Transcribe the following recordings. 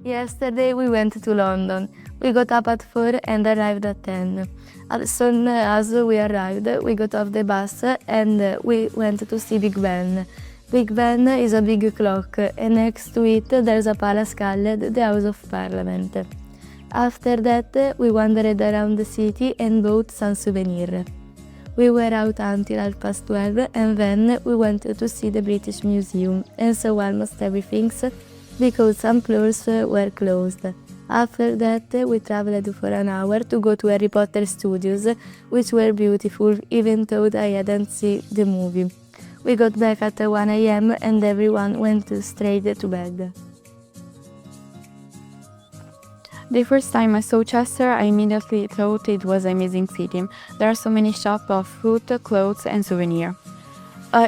Yesterday we went to London. We got up at 4 and arrived at 10. As soon as we arrived, we got off the bus and we went to see Big Ben. Big Ben is a big clock and next to it there's a palace called the House of Parliament. After that we wandered around the city and bought some souvenirs. We were out until 12:30 and then we went to see the British Museum and saw almost everything because some floors were closed. After that we travelled for an hour to go to Harry Potter Studios, which were beautiful even though I hadn't seen the movie. We got back at 1 a.m. and everyone went straight to bed. The first time I saw Chester, I immediately thought it was an amazing city. There are so many shops of food, clothes and souvenirs.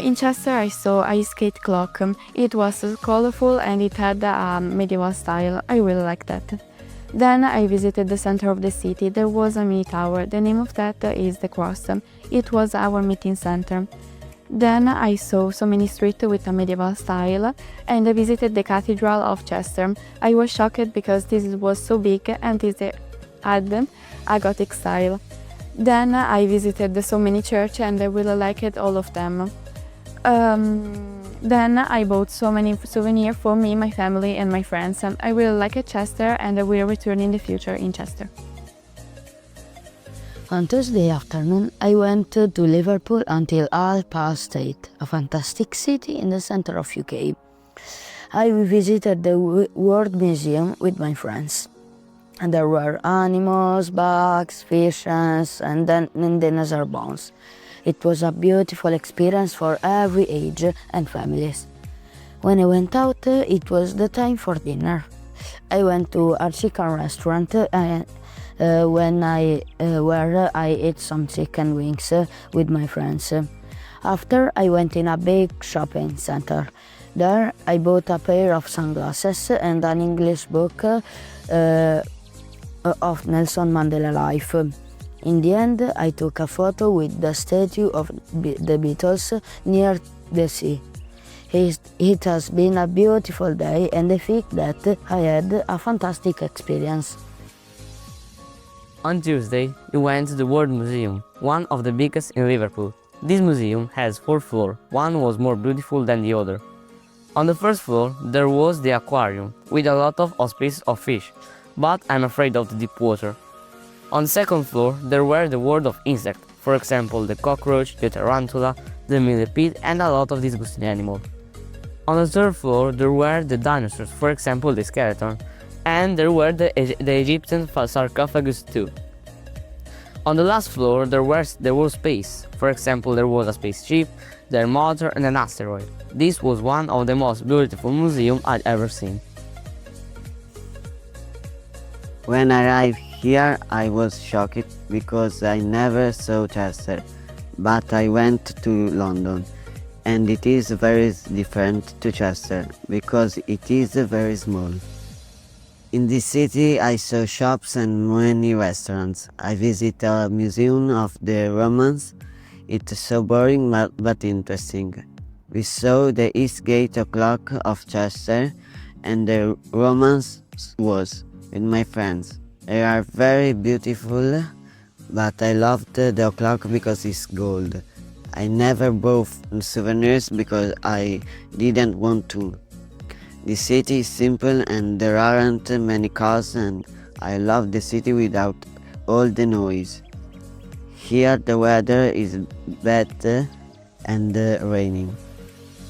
In Chester I saw a skate clock. It was colorful and it had a medieval style. I really liked that. Then I visited the center of the city. There was a mini tower. The name of that is the Cross. It was our meeting center. Then I saw so many streets with a medieval style and I visited the Cathedral of Chester. I was shocked because this was so big and it had a Gothic style. Then I visited so many churches and I really liked all of them. Then I bought so many souvenirs for me, my family and my friends. I really liked Chester and I will return in the future in Chester. On Tuesday afternoon, I went to Liverpool until 8:30, a fantastic city in the center of UK. I visited the World Museum with my friends. And there were animals, bugs, fishes, and then dinosaur bones. It was a beautiful experience for every age and families. When I went out, it was the time for dinner. I went to a chicken restaurant where I ate some chicken wings with my friends. After, I went in a big shopping center. There, I bought a pair of sunglasses and an English book of Nelson Mandela life. In the end, I took a photo with the statue of the Beatles near the sea. It has been a beautiful day and I think that I had a fantastic experience. On Tuesday, we went to the World Museum, one of the biggest in Liverpool. This museum has 4 floors, one was more beautiful than the other. On the first floor, there was the aquarium, with a lot of species of fish, but I'm afraid of the deep water. On the second floor, there were the world of insects, for example the cockroach, the tarantula, the millipede and a lot of disgusting animals. On the third floor, there were the dinosaurs, for example the skeleton, and there were the Egyptian sarcophagus too. On the last floor there was space. For example, there was a spaceship, their motor and an asteroid. This was one of the most beautiful museums I'd ever seen. When I arrived here, I was shocked because I never saw Chester, but I went to London, and it is very different to Chester because it is very small. In this city, I saw shops and many restaurants. I visited a museum of the Romans. It's so boring but interesting. We saw the East Gate clock of Chester and the Romans was with my friends. They are very beautiful, but I loved the clock because it's gold. I never bought souvenirs because I didn't want to. The city is simple and there aren't many cars and I love the city without all the noise. Here the weather is bad and raining,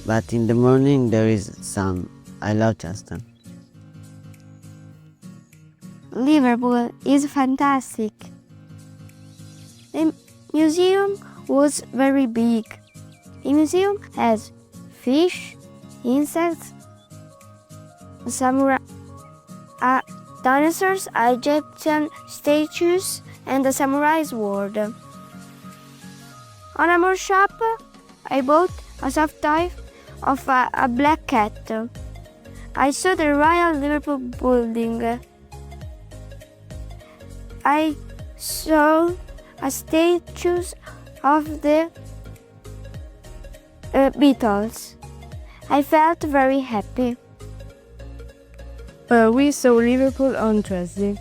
but in the morning there is sun. I love Chester. Liverpool is fantastic. The museum was very big. The museum has fish, insects, dinosaurs, Egyptian statues, and the samurai sword. On a more shop, I bought a soft toy of a black cat. I saw the Royal Liverpool building. I saw a statues of the Beatles. I felt very happy. We saw Liverpool on Thursday.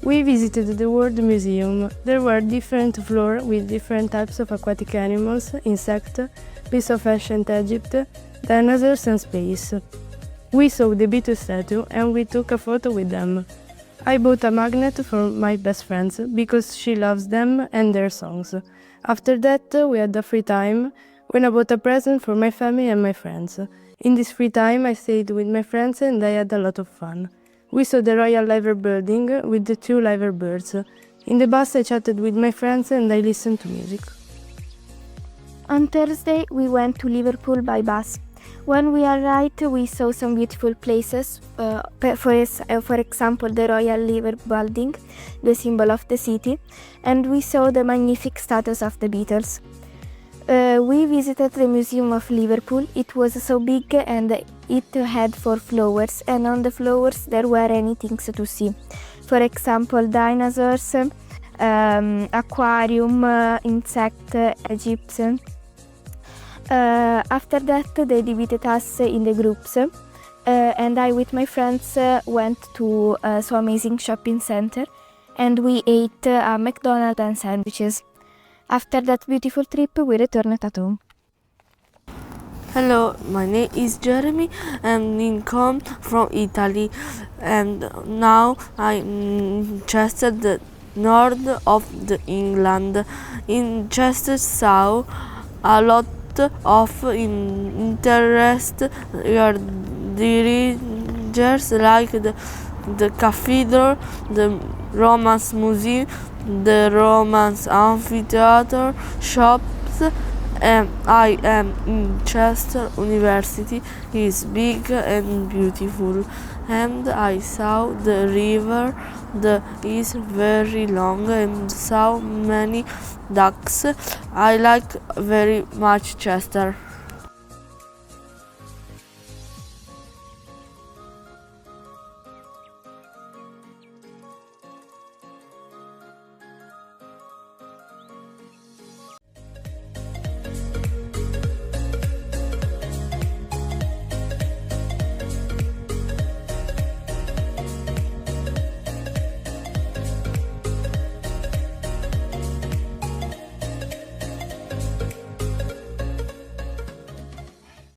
We visited the World Museum. There were different floors with different types of aquatic animals, insects, pieces of ancient Egypt, dinosaurs and space. We saw the Beatles statue and we took a photo with them. I bought a magnet for my best friends because she loves them and their songs. After that, we had a free time when I bought a present for my family and my friends. In this free time, I stayed with my friends and I had a lot of fun. We saw the Royal Liver Building with the 2 liver birds. In the bus, I chatted with my friends and I listened to music. On Thursday, we went to Liverpool by bus. When we arrived, we saw some beautiful places, for example, the Royal Liver Building, the symbol of the city, and we saw the magnificent statues of the Beatles. We visited the Museum of Liverpool. It was so big and it had 4 floors, and on the floors there were many things to see. For example, dinosaurs, aquarium, insect, Egyptian. After that, they divided us in the groups, and I with my friends went to so amazing shopping center, and we ate McDonald's and sandwiches. After that beautiful trip, we returned at home. Hello, my name is Jeremy and I come from Italy, and now I'm in Chester, the north of England. In Chester saw a lot of interest dirigibles like the cathedral, the Romance Museum, the Romance Amphitheatre, shops. I am in Chester University. It's big and beautiful, and I saw the river that is very long and saw many ducks. I like very much Chester.